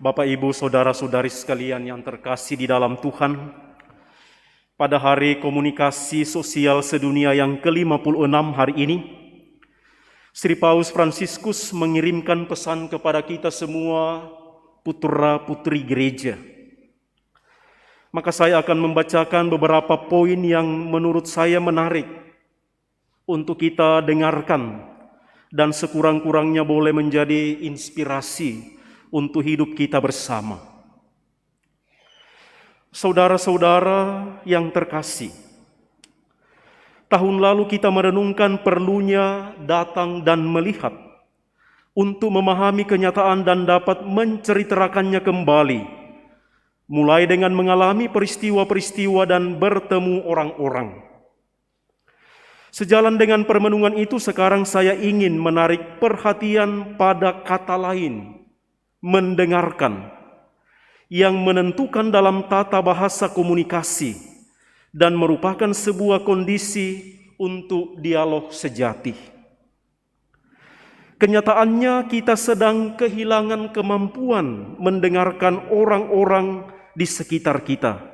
Bapak, Ibu, Saudara-saudari sekalian yang terkasih di dalam Tuhan, pada hari komunikasi sosial sedunia yang ke-56 hari ini, Sri Paus Fransiskus mengirimkan pesan kepada kita semua putra-putri gereja. Maka saya akan membacakan beberapa poin yang menurut saya menarik untuk kita dengarkan dan sekurang-kurangnya boleh menjadi inspirasi untuk hidup kita bersama. Saudara-saudara yang terkasih, tahun lalu kita merenungkan perlunya datang dan melihat untuk memahami kenyataan dan dapat menceritakannya kembali, mulai dengan mengalami peristiwa-peristiwa dan bertemu orang-orang. Sejalan dengan permenungan itu, sekarang saya ingin menarik perhatian pada kata lain, mendengarkan, yang menentukan dalam tata bahasa komunikasi dan merupakan sebuah kondisi untuk dialog sejati. Kenyataannya kita sedang kehilangan kemampuan mendengarkan orang-orang di sekitar kita,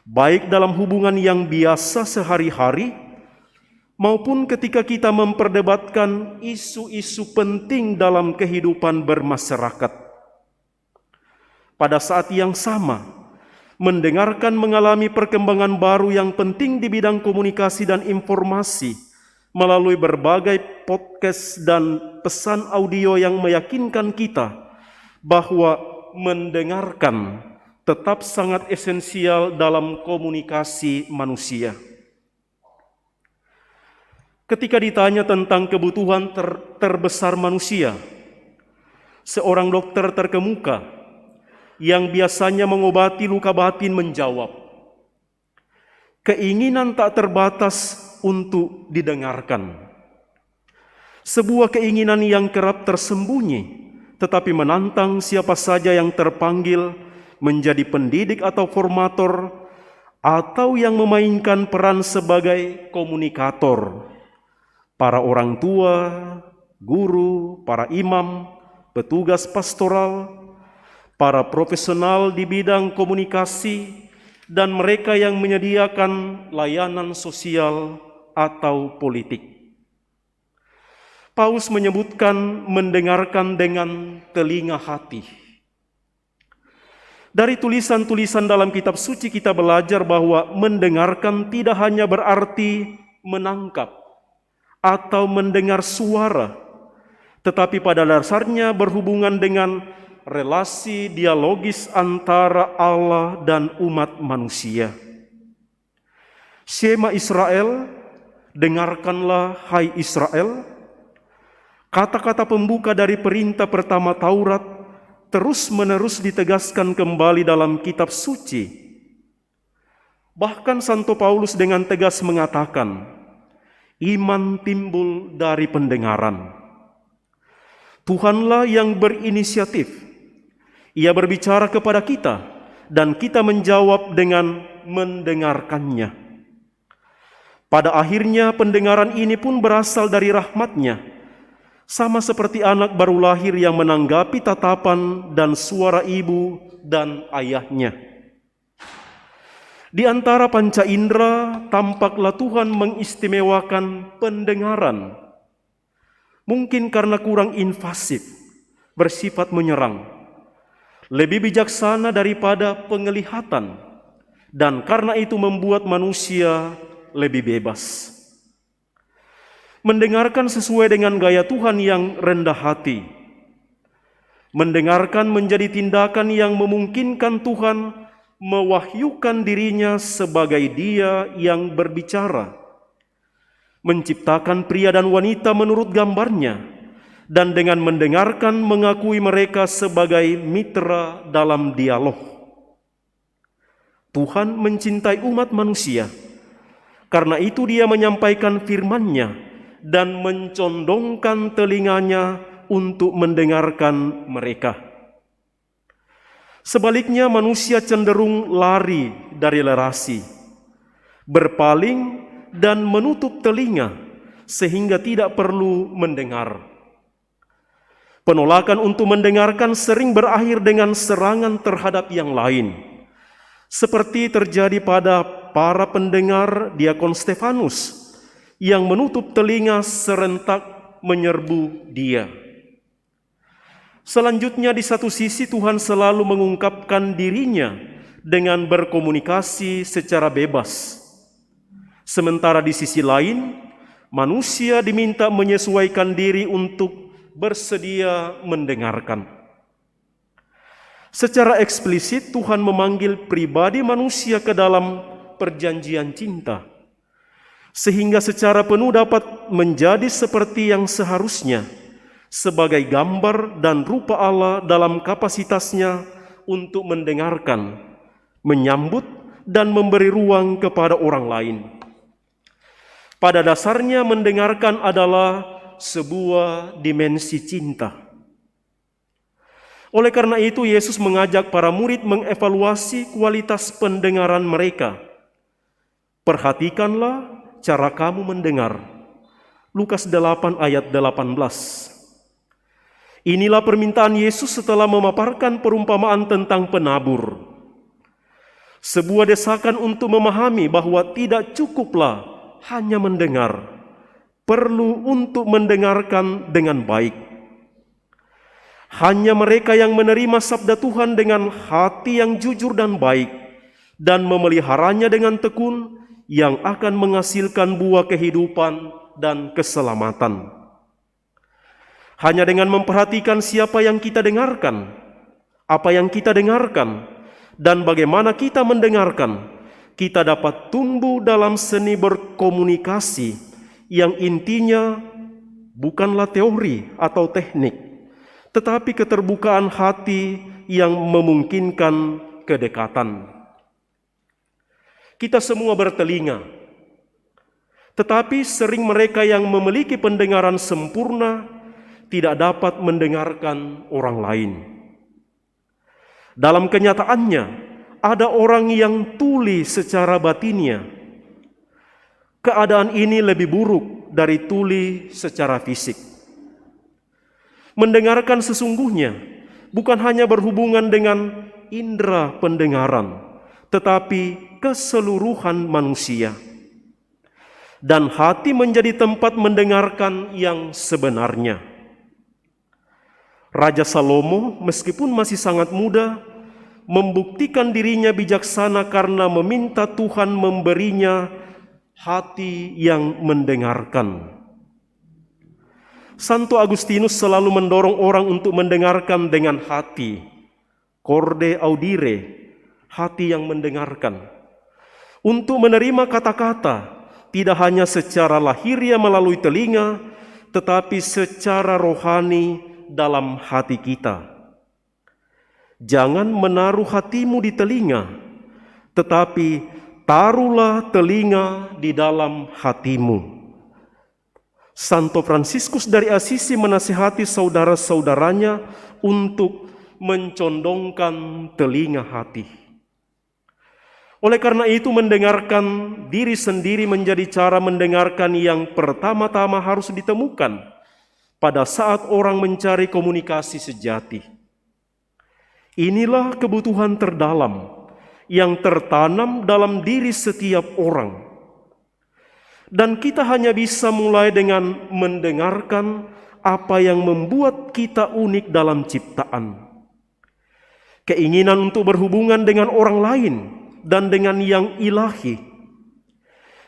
baik dalam hubungan yang biasa sehari-hari maupun ketika kita memperdebatkan isu-isu penting dalam kehidupan bermasyarakat. Pada saat yang sama, mendengarkan mengalami perkembangan baru yang penting di bidang komunikasi dan informasi melalui berbagai podcast dan pesan audio yang meyakinkan kita bahwa mendengarkan tetap sangat esensial dalam komunikasi manusia. Ketika ditanya tentang kebutuhan terbesar manusia, seorang dokter terkemuka yang biasanya mengobati luka batin menjawab, keinginan tak terbatas untuk didengarkan. Sebuah keinginan yang kerap tersembunyi, tetapi menantang siapa saja yang terpanggil menjadi pendidik atau formator, atau yang memainkan peran sebagai komunikator. Para orang tua, guru, para imam, petugas pastoral, para profesional di bidang komunikasi, dan mereka yang menyediakan layanan sosial atau politik. Paus menyebutkan mendengarkan dengan telinga hati. Dari tulisan-tulisan dalam kitab suci kita belajar bahwa mendengarkan tidak hanya berarti menangkap atau mendengar suara, tetapi pada dasarnya berhubungan dengan relasi dialogis antara Allah dan umat manusia. Shema Israel, dengarkanlah hai Israel. Kata-kata pembuka dari perintah pertama Taurat terus-menerus ditegaskan kembali dalam kitab suci. Bahkan Santo Paulus dengan tegas mengatakan, iman timbul dari pendengaran. Tuhanlah yang berinisiatif. Ia berbicara kepada kita dan kita menjawab dengan mendengarkannya. Pada akhirnya pendengaran ini pun berasal dari rahmat-Nya, sama seperti anak baru lahir yang menanggapi tatapan dan suara ibu dan ayahnya. Di antara panca indera, tampaklah Tuhan mengistimewakan pendengaran. Mungkin karena kurang invasif, bersifat menyerang, lebih bijaksana daripada penglihatan, dan karena itu membuat manusia lebih bebas. Mendengarkan sesuai dengan gaya Tuhan yang rendah hati. Mendengarkan menjadi tindakan yang memungkinkan Tuhan mewahyukan dirinya sebagai Dia yang berbicara, menciptakan pria dan wanita menurut gambarnya, dan dengan mendengarkan mengakui mereka sebagai mitra dalam dialog. Tuhan mencintai umat manusia, karena itu Dia menyampaikan firman-Nya dan mencondongkan telinganya untuk mendengarkan mereka. Sebaliknya manusia cenderung lari dari relasi, berpaling dan menutup telinga sehingga tidak perlu mendengar. Penolakan untuk mendengarkan sering berakhir dengan serangan terhadap yang lain, seperti terjadi pada para pendengar diakon Stefanus yang menutup telinga serentak menyerbu dia. Selanjutnya, di satu sisi Tuhan selalu mengungkapkan dirinya dengan berkomunikasi secara bebas. Sementara di sisi lain, manusia diminta menyesuaikan diri untuk bersedia mendengarkan. Secara eksplisit Tuhan memanggil pribadi manusia ke dalam perjanjian cinta, sehingga secara penuh dapat menjadi seperti yang seharusnya, sebagai gambar dan rupa Allah dalam kapasitasnya untuk mendengarkan, menyambut, dan memberi ruang kepada orang lain. Pada dasarnya mendengarkan adalah sebuah dimensi cinta. Oleh karena itu, Yesus mengajak para murid mengevaluasi kualitas pendengaran mereka. Perhatikanlah cara kamu mendengar. Lukas 8 ayat 18. Inilah permintaan Yesus setelah memaparkan perumpamaan tentang penabur. Sebuah desakan untuk memahami bahwa tidak cukuplah hanya mendengar, perlu untuk mendengarkan dengan baik. Hanya mereka yang menerima sabda Tuhan dengan hati yang jujur dan baik dan memeliharanya dengan tekun yang akan menghasilkan buah kehidupan dan keselamatan. Hanya dengan memperhatikan siapa yang kita dengarkan, apa yang kita dengarkan, dan bagaimana kita mendengarkan, kita dapat tumbuh dalam seni berkomunikasi yang intinya bukanlah teori atau teknik, tetapi keterbukaan hati yang memungkinkan kedekatan. Kita semua bertelinga, tetapi sering mereka yang memiliki pendengaran sempurna tidak dapat mendengarkan orang lain. Dalam kenyataannya, ada orang yang tuli secara batinnya. Keadaan ini lebih buruk dari tuli secara fisik. Mendengarkan sesungguhnya bukan hanya berhubungan dengan indera pendengaran, tetapi keseluruhan manusia. Dan hati menjadi tempat mendengarkan yang sebenarnya. Raja Salomo, meskipun masih sangat muda, membuktikan dirinya bijaksana karena meminta Tuhan memberinya hati yang mendengarkan. Santo Agustinus selalu mendorong orang untuk mendengarkan dengan hati, corde audire, hati yang mendengarkan. Untuk menerima kata-kata, tidak hanya secara lahiriah melalui telinga, tetapi secara rohani dalam hati kita. Jangan menaruh hatimu di telinga, tetapi taruhlah telinga di dalam hatimu. Santo Fransiskus dari Assisi menasihati saudara-saudaranya untuk mencondongkan telinga hati. Oleh karena itu, mendengarkan diri sendiri menjadi cara mendengarkan yang pertama-tama harus ditemukan pada saat orang mencari komunikasi sejati. Inilah kebutuhan terdalam yang tertanam dalam diri setiap orang. Dan kita hanya bisa mulai dengan mendengarkan apa yang membuat kita unik dalam ciptaan. Keinginan untuk berhubungan dengan orang lain dan dengan yang ilahi.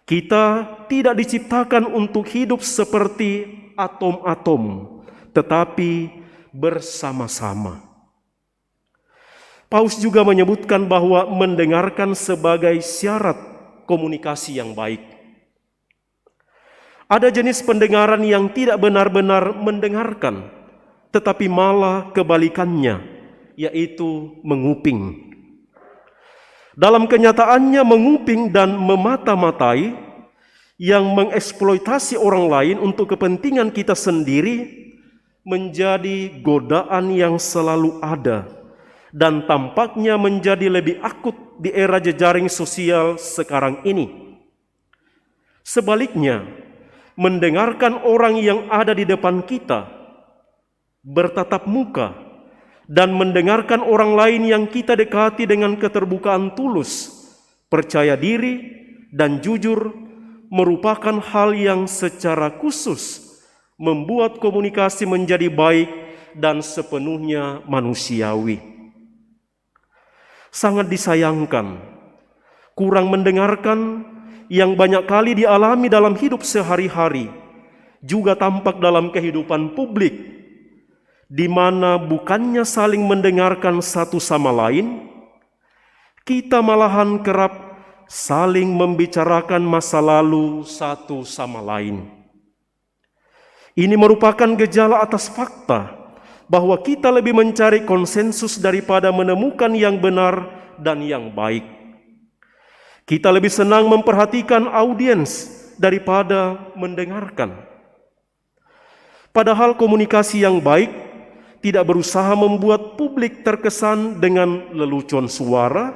Kita tidak diciptakan untuk hidup seperti atom-atom, tetapi bersama-sama. Paus juga menyebutkan bahwa mendengarkan sebagai syarat komunikasi yang baik. Ada jenis pendengaran yang tidak benar-benar mendengarkan, tetapi malah kebalikannya, yaitu menguping. Dalam kenyataannya, menguping dan memata-matai yang mengeksploitasi orang lain untuk kepentingan kita sendiri menjadi godaan yang selalu ada dan tampaknya menjadi lebih akut di era jejaring sosial sekarang ini. Sebaliknya, mendengarkan orang yang ada di depan kita bertatap muka, dan mendengarkan orang lain yang kita dekati dengan keterbukaan tulus, percaya diri, dan jujur merupakan hal yang secara khusus membuat komunikasi menjadi baik dan sepenuhnya manusiawi. Sangat disayangkan, kurang mendengarkan yang banyak kali dialami dalam hidup sehari-hari juga tampak dalam kehidupan publik, di mana bukannya saling mendengarkan satu sama lain, kita malahan kerap saling membicarakan masa lalu satu sama lain. Ini merupakan gejala atas fakta bahwa kita lebih mencari konsensus daripada menemukan yang benar dan yang baik. Kita lebih senang memperhatikan audiens daripada mendengarkan. Padahal komunikasi yang baik tidak berusaha membuat publik terkesan dengan lelucon suara,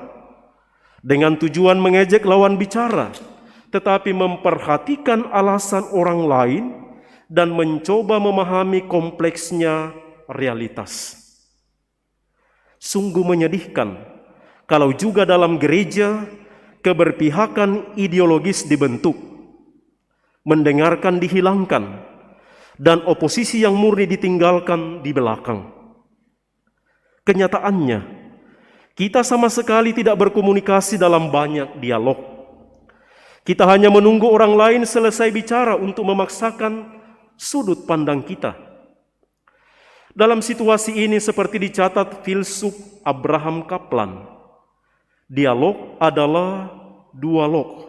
dengan tujuan mengejek lawan bicara, tetapi memperhatikan alasan orang lain dan mencoba memahami kompleksnya realitas. Sungguh menyedihkan kalau juga dalam gereja keberpihakan ideologis dibentuk, mendengarkan dihilangkan, dan oposisi yang murni ditinggalkan di belakang. Kenyataannya, kita sama sekali tidak berkomunikasi dalam banyak dialog. Kita hanya menunggu orang lain selesai bicara untuk memaksakan sudut pandang kita. Dalam situasi ini seperti dicatat filsuf Abraham Kaplan, dialog adalah dualog,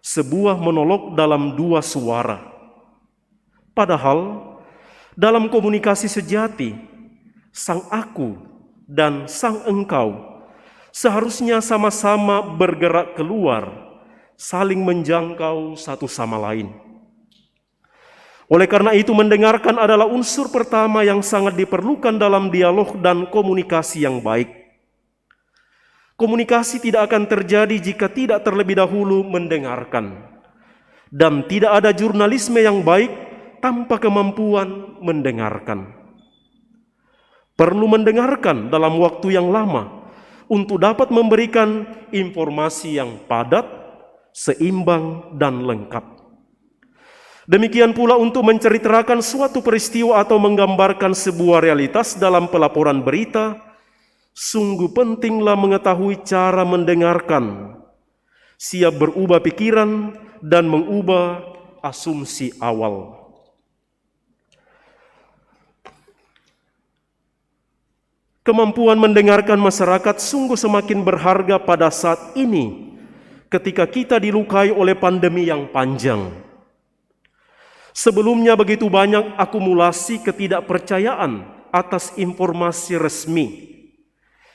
sebuah monolog dalam dua suara. Padahal dalam komunikasi sejati, sang aku dan sang engkau seharusnya sama-sama bergerak keluar, saling menjangkau satu sama lain. Oleh karena itu, mendengarkan adalah unsur pertama yang sangat diperlukan dalam dialog dan komunikasi yang baik. Komunikasi tidak akan terjadi jika tidak terlebih dahulu mendengarkan. Dan tidak ada jurnalisme yang baik tanpa kemampuan mendengarkan. Perlu mendengarkan dalam waktu yang lama untuk dapat memberikan informasi yang padat, seimbang, dan lengkap. Demikian pula untuk menceritakan suatu peristiwa atau menggambarkan sebuah realitas dalam pelaporan berita, sungguh pentinglah mengetahui cara mendengarkan, siap berubah pikiran dan mengubah asumsi awal. Kemampuan mendengarkan masyarakat sungguh semakin berharga pada saat ini ketika kita dilukai oleh pandemi yang panjang. Sebelumnya begitu banyak akumulasi ketidakpercayaan atas informasi resmi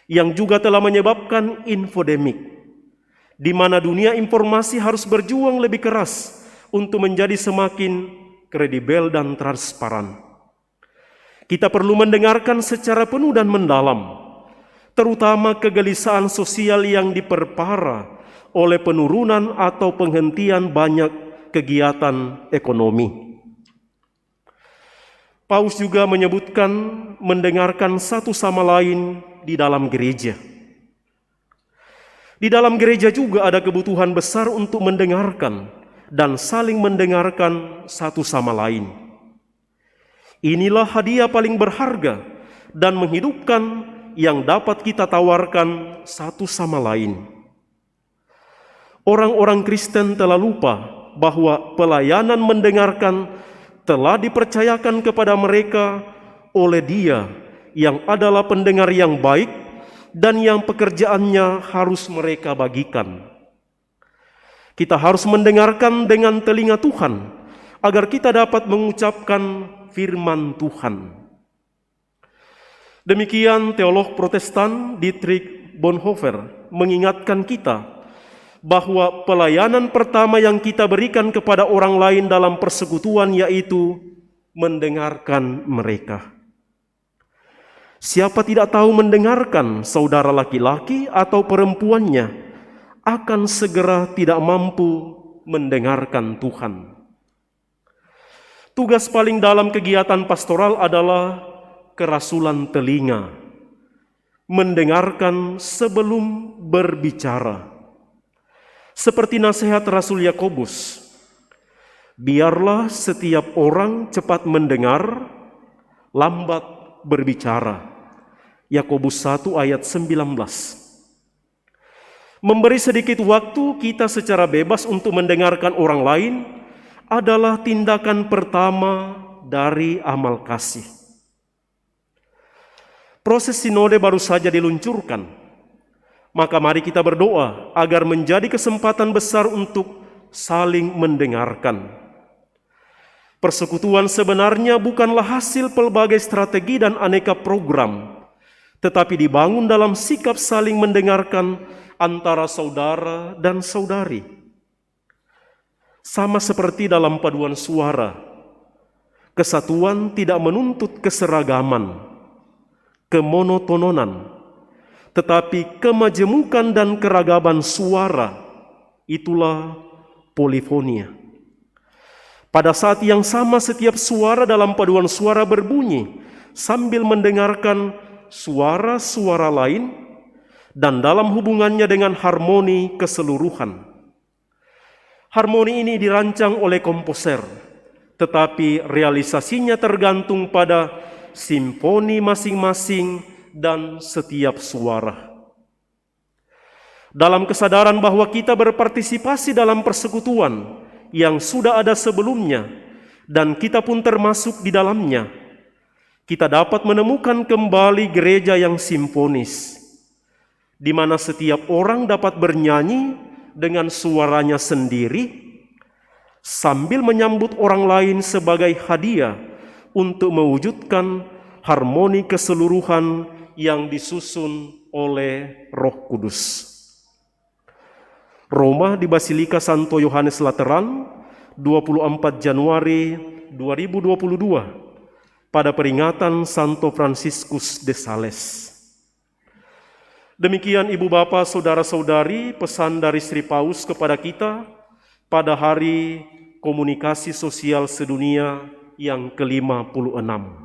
yang juga telah menyebabkan infodemik, di mana dunia informasi harus berjuang lebih keras untuk menjadi semakin kredibel dan transparan. Kita perlu mendengarkan secara penuh dan mendalam, terutama kegelisahan sosial yang diperparah oleh penurunan atau penghentian banyak kegiatan ekonomi. Paus juga menyebutkan mendengarkan satu sama lain di dalam gereja. Di dalam gereja juga ada kebutuhan besar untuk mendengarkan dan saling mendengarkan satu sama lain. Inilah hadiah paling berharga dan menghidupkan yang dapat kita tawarkan satu sama lain. Orang-orang Kristen telah lupa bahwa pelayanan mendengarkan telah dipercayakan kepada mereka oleh Dia yang adalah pendengar yang baik dan yang pekerjaannya harus mereka bagikan. Kita harus mendengarkan dengan telinga Tuhan agar kita dapat mengucapkan firman Tuhan. Demikian teolog Protestan Dietrich Bonhoeffer mengingatkan kita bahwa pelayanan pertama yang kita berikan kepada orang lain dalam persekutuan yaitu mendengarkan mereka. Siapa tidak tahu mendengarkan saudara laki-laki atau perempuannya akan segera tidak mampu mendengarkan Tuhan. Tugas paling dalam kegiatan pastoral adalah kerasulan telinga, mendengarkan sebelum berbicara. Seperti nasihat Rasul Yakobus, biarlah setiap orang cepat mendengar, lambat berbicara. Yakobus 1 ayat 19. Memberi sedikit waktu kita secara bebas untuk mendengarkan orang lain adalah tindakan pertama dari amal kasih. Proses sinode baru saja diluncurkan, maka mari kita berdoa agar menjadi kesempatan besar untuk saling mendengarkan. Persekutuan sebenarnya bukanlah hasil pelbagai strategi dan aneka program, tetapi dibangun dalam sikap saling mendengarkan antara saudara dan saudari. Sama seperti dalam paduan suara, kesatuan tidak menuntut keseragaman, kemonotonan, tetapi kemajemukan dan keragaman suara, itulah polifonia. Pada saat yang sama setiap suara dalam paduan suara berbunyi sambil mendengarkan suara-suara lain dan dalam hubungannya dengan harmoni keseluruhan. Harmoni ini dirancang oleh komposer, tetapi realisasinya tergantung pada simfoni masing-masing dan setiap suara. Dalam kesadaran bahwa kita berpartisipasi dalam persekutuan yang sudah ada sebelumnya dan kita pun termasuk di dalamnya, kita dapat menemukan kembali gereja yang simfonis, di mana setiap orang dapat bernyanyi dengan suaranya sendiri sambil menyambut orang lain sebagai hadiah untuk mewujudkan harmoni keseluruhan yang disusun oleh Roh Kudus. Roma di Basilika Santo Yohanes Lateran, 24 Januari 2022, pada peringatan Santo Fransiskus de Sales. Demikian Ibu Bapa, Saudara-saudari, pesan dari Sri Paus kepada kita pada Hari Komunikasi Sosial Sedunia yang ke-56.